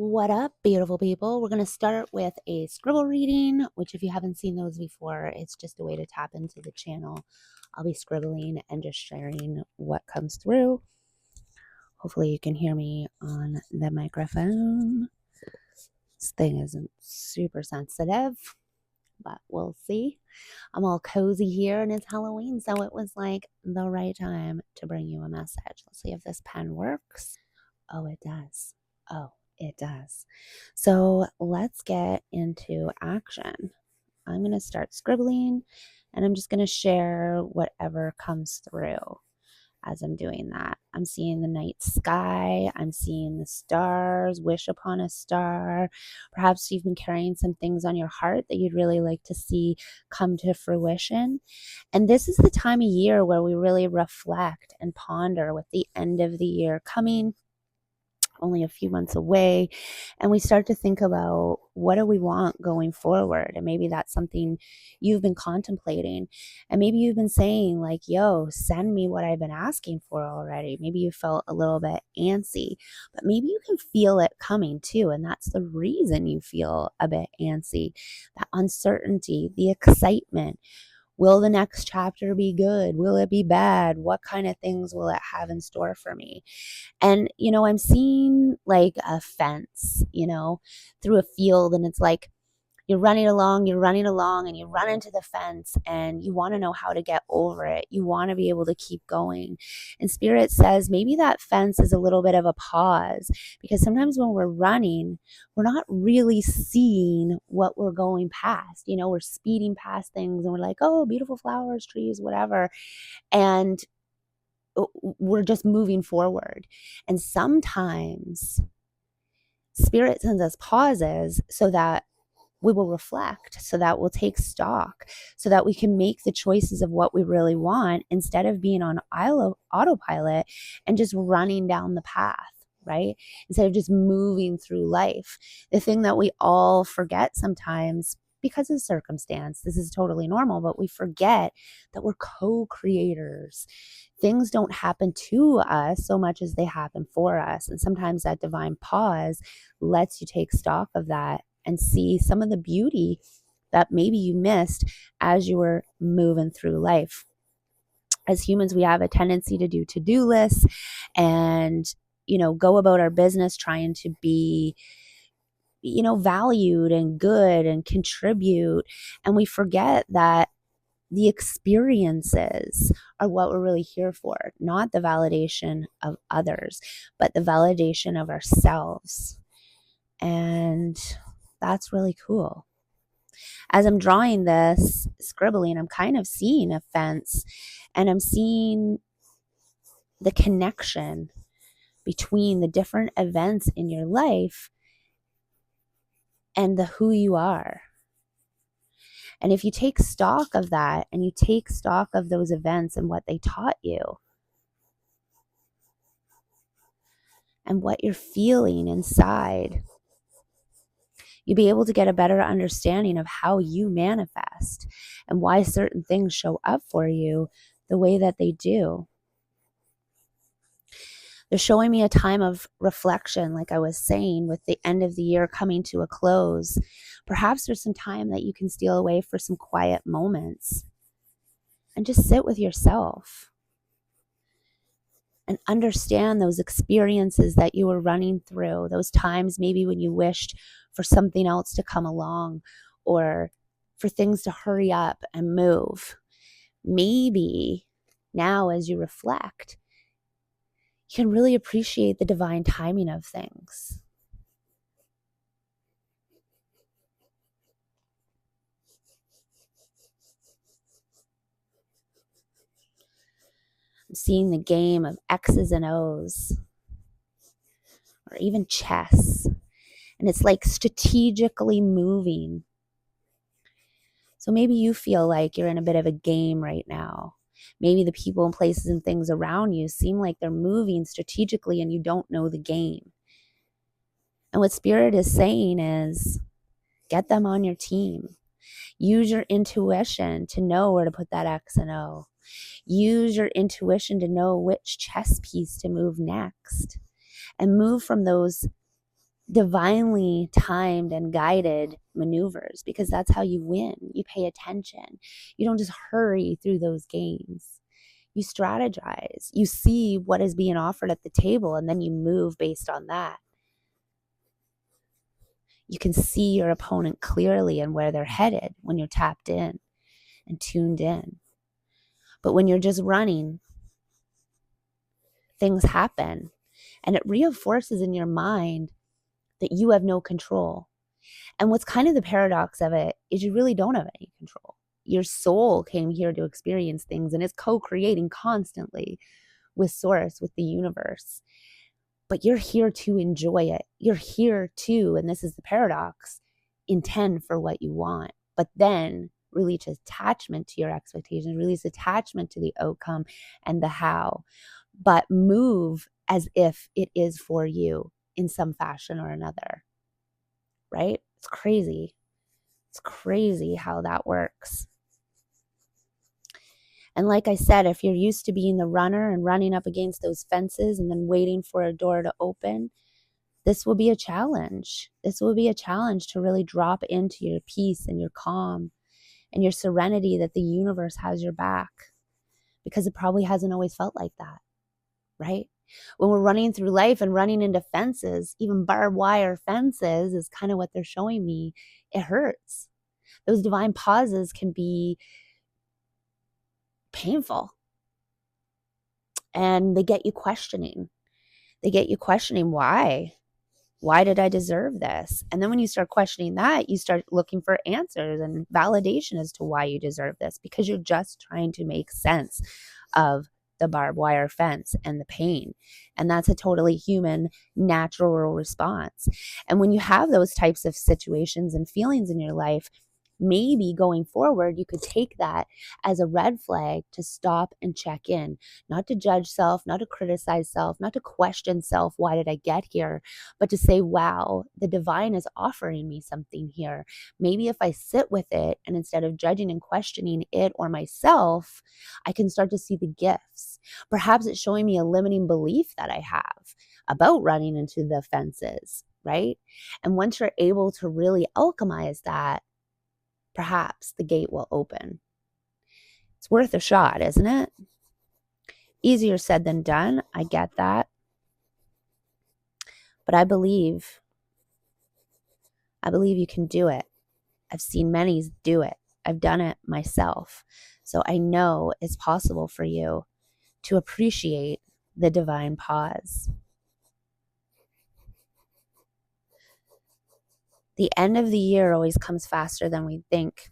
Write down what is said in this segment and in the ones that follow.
What up, beautiful people? We're going to start with a scribble reading, which, if you haven't seen those before, it's just a way to tap into the channel. I'll be scribbling and just sharing what comes through. Hopefully, you can hear me on the microphone. This thing isn't super sensitive, but we'll see. I'm all cozy here, and it's Halloween, so it was like the right time to bring you a message. Let's see if this pen works. Oh, it does. Oh, it does. So let's get into action. I'm going to start scribbling and I'm just going to share whatever comes through as I'm doing that. I'm seeing the night sky. I'm seeing the stars, wish upon a star. Perhaps you've been carrying some things on your heart that you'd really like to see come to fruition. And this is the time of year where we really reflect and ponder with the end of the year coming, only a few months away, and we start to think about what do we want going forward. And maybe that's something you've been contemplating, and maybe you've been saying like, yo, send me what I've been asking for already. Maybe you felt a little bit antsy, but maybe you can feel it coming too, and that's the reason you feel a bit antsy. That uncertainty, the excitement. Will the next chapter be good? Will it be bad? What kind of things will it have in store for me? And, I'm seeing like a fence, through a field, and it's like you're running along, and you run into the fence and you want to know how to get over it. You want to be able to keep going. And Spirit says maybe that fence is a little bit of a pause, because sometimes when we're running, we're not really seeing what we're going past. We're speeding past things and we're like, oh, beautiful flowers, trees, whatever. And we're just moving forward. And sometimes Spirit sends us pauses so that we will reflect, so that we'll take stock, so that we can make the choices of what we really want instead of being on autopilot and just running down the path, right? Instead of just moving through life. The thing that we all forget sometimes, because of circumstance, this is totally normal, but we forget that we're co-creators. Things don't happen to us so much as they happen for us. And sometimes that divine pause lets you take stock of that and see some of the beauty that maybe you missed as you were moving through life. As humans, we have a tendency to do to-do lists and, go about our business trying to be, valued and good and contribute. And we forget that the experiences are what we're really here for, not the validation of others, but the validation of ourselves. And that's really cool. As I'm drawing this, scribbling, I'm kind of seeing a fence, and I'm seeing the connection between the different events in your life and the who you are. And if you take stock of that and you take stock of those events and what they taught you and what you're feeling inside, you'll be able to get a better understanding of how you manifest and why certain things show up for you the way that they do. They're showing me a time of reflection, like I was saying, with the end of the year coming to a close. Perhaps there's some time that you can steal away for some quiet moments and just sit with yourself and understand those experiences that you were running through, those times maybe when you wished for something else to come along or for things to hurry up and move. Maybe now, as you reflect, you can really appreciate the divine timing of things. I'm seeing the game of X's and O's, or even chess. And it's like strategically moving. So maybe you feel like you're in a bit of a game right now. Maybe the people and places and things around you seem like they're moving strategically and you don't know the game. And what Spirit is saying is, get them on your team. Use your intuition to know where to put that X and O. Use your intuition to know which chess piece to move next. And move from those divinely timed and guided maneuvers, because that's how you win. You pay attention. You don't just hurry through those games. You strategize. You see what is being offered at the table, and then you move based on that. You can see your opponent clearly and where they're headed when you're tapped in and tuned in. But when you're just running, things happen, and it reinforces in your mind that you have no control. And what's kind of the paradox of it is you really don't have any control. Your soul came here to experience things and is co-creating constantly with source, with the universe. But you're here to enjoy it. You're here to, and this is the paradox, intend for what you want, but then release attachment to your expectations, release attachment to the outcome and the how, but move as if it is for you in some fashion or another, right? It's crazy. It's crazy how that works. And like I said, if you're used to being the runner and running up against those fences and then waiting for a door to open, this will be a challenge. This will be a challenge to really drop into your peace and your calm and your serenity that the universe has your back, because it probably hasn't always felt like that, right? When we're running through life and running into fences, even barbed wire fences is kind of what they're showing me. It hurts. Those divine pauses can be painful, and they get you questioning. They get you questioning why. Why did I deserve this? And then when you start questioning that, you start looking for answers and validation as to why you deserve this, because you're just trying to make sense of the barbed wire fence and the pain. And that's a totally human, natural response. And when you have those types of situations and feelings in your life, maybe going forward, you could take that as a red flag to stop and check in, not to judge self, not to criticize self, not to question self. Why did I get here? But to say, wow, the divine is offering me something here. Maybe if I sit with it and instead of judging and questioning it or myself, I can start to see the gifts. Perhaps it's showing me a limiting belief that I have about running into the fences, right? And once you're able to really alchemize that, perhaps the gate will open. It's worth a shot, isn't it? Easier said than done. I get that. But I believe you can do it. I've seen many do it. I've done it myself. So I know it's possible for you to appreciate the divine pause. The end of the year always comes faster than we think.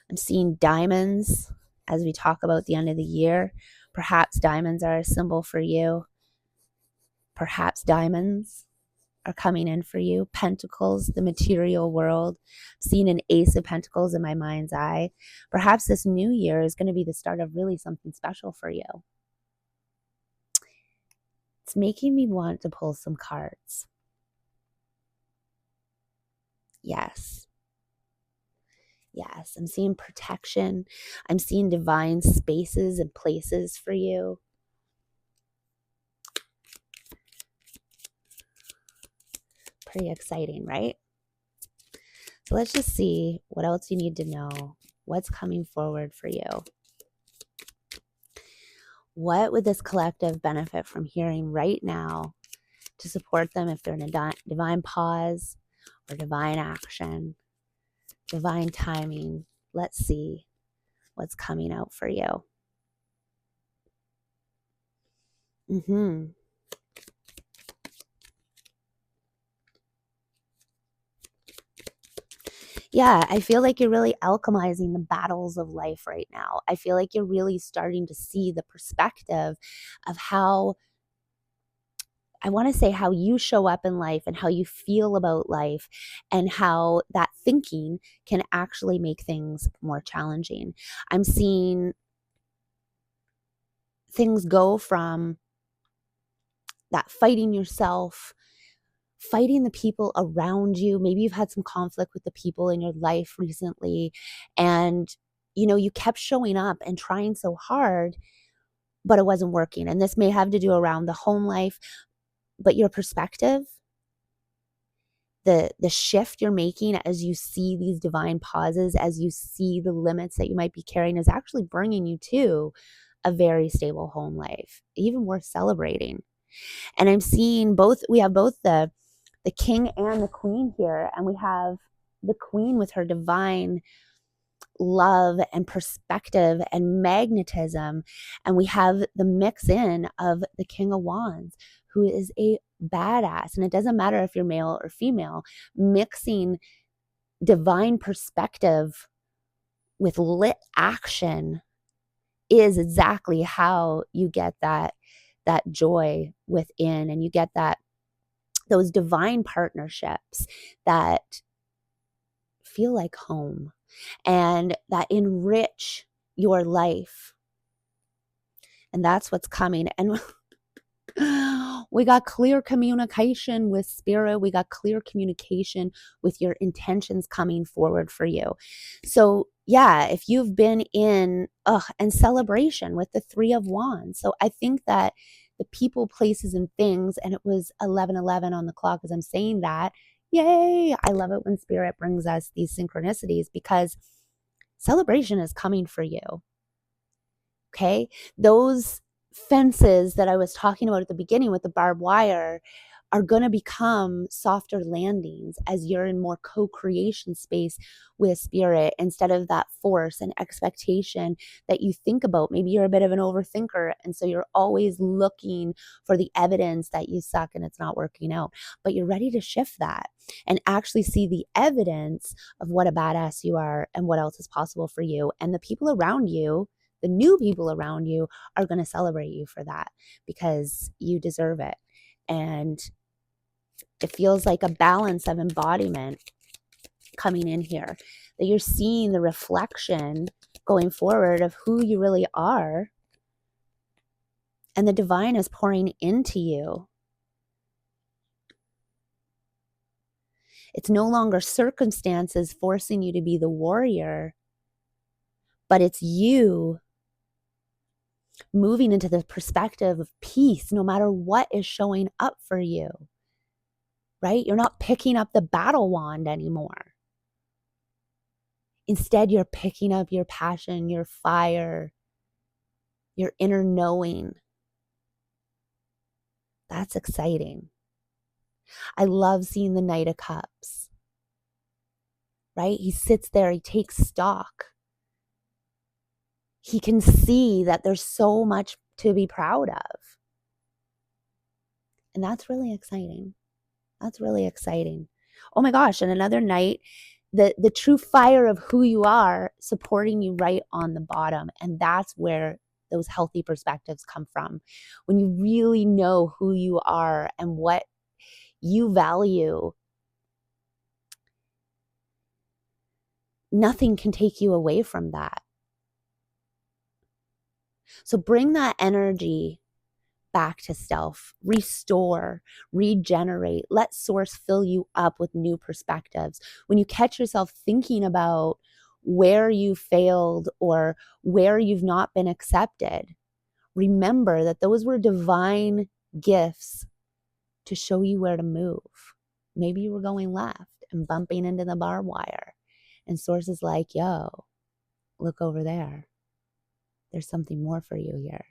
I'm seeing diamonds as we talk about the end of the year. Perhaps diamonds are a symbol for you. Perhaps diamonds are coming in for you. Pentacles, the material world. I'm seeing an ace of pentacles in my mind's eye. Perhaps this new year is going to be the start of really something special for you. It's making me want to pull some cards. Yes. Yes, I'm seeing protection. I'm seeing divine spaces and places for you. Pretty exciting, right? So let's just see what else you need to know. What's coming forward for you? What would this collective benefit from hearing right now to support them if they're in a divine pause or divine action, divine timing? Let's see what's coming out for you. Yeah, I feel like you're really alchemizing the battles of life right now. I feel like you're really starting to see the perspective of how, I want to say, how you show up in life and how you feel about life, and how that thinking can actually make things more challenging. I'm seeing things go from that fighting yourself, fighting the people around you. Maybe you've had some conflict with the people in your life recently, and you kept showing up and trying so hard, but it wasn't working. And this may have to do around the home life, but your perspective, the shift you're making as you see these divine pauses, as you see the limits that you might be carrying, is actually bringing you to a very stable home life, even worth celebrating. And I'm seeing both, we have both the king and the queen here, and we have the queen with her divine love and perspective and magnetism, and we have the mix in of the King of Wands, who is a badass. And it doesn't matter if you're male or female, mixing divine perspective with lit action is exactly how you get that joy within, and you get those divine partnerships that feel like home and that enrich your life. And that's what's coming. And we got clear communication with spirit. We got clear communication with your intentions coming forward for you. So yeah, if you've been in and celebration with the Three of Wands. So I think that the people, places, and things, and it was 11:11 on the clock as I'm saying that. Yay! I love it when spirit brings us these synchronicities, because celebration is coming for you. Okay? Those fences that I was talking about at the beginning with the barbed wire are going to become softer landings as you're in more co-creation space with spirit, instead of that force and expectation that you think about. Maybe you're a bit of an overthinker, and so you're always looking for the evidence that you suck and it's not working out. But you're ready to shift that and actually see the evidence of what a badass you are and what else is possible for you. And the people around you, the new people around you, are going to celebrate you for that, because you deserve it. And it feels like a balance of embodiment coming in here, that you're seeing the reflection going forward of who you really are, and the divine is pouring into you. It's no longer circumstances forcing you to be the warrior, but it's you moving into the perspective of peace no matter what is showing up for you, right? You're not picking up the battle wand anymore. Instead, you're picking up your passion, your fire, your inner knowing. That's exciting. I love seeing the Knight of Cups, right? He sits there, he takes stock. He can see that there's so much to be proud of. And that's really exciting. That's really exciting. Oh my gosh, and another night, the true fire of who you are supporting you right on the bottom. And that's where those healthy perspectives come from. When you really know who you are and what you value, nothing can take you away from that. So bring that energy back to self, restore, regenerate, let source fill you up with new perspectives. When you catch yourself thinking about where you failed or where you've not been accepted, remember that those were divine gifts to show you where to move. Maybe you were going left and bumping into the barbed wire, and source is like, yo, look over there. There's something more for you here.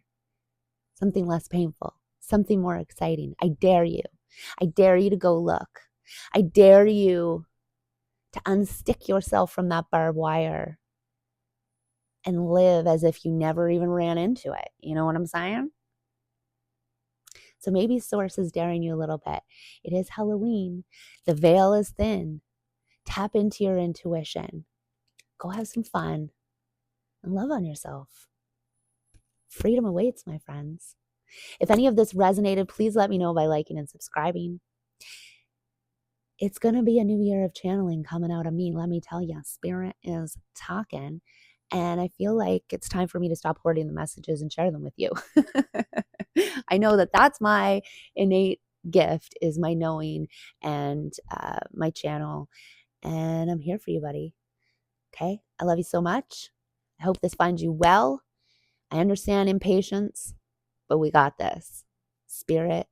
Something less painful, something more exciting. I dare you. I dare you to go look. I dare you to unstick yourself from that barbed wire and live as if you never even ran into it. You know what I'm saying? So maybe source is daring you a little bit. It is Halloween. The veil is thin. Tap into your intuition. Go have some fun and love on yourself. Freedom awaits, my friends. If any of this resonated, please let me know by liking and subscribing. It's going to be a new year of channeling coming out of me. Let me tell you, spirit is talking. And I feel like it's time for me to stop hoarding the messages and share them with you. I know that that's my innate gift, is my knowing and my channel. And I'm here for you, buddy. Okay? I love you so much. I hope this finds you well. I understand impatience, but we got this. Spirit,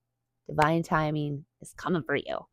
divine timing is coming for you.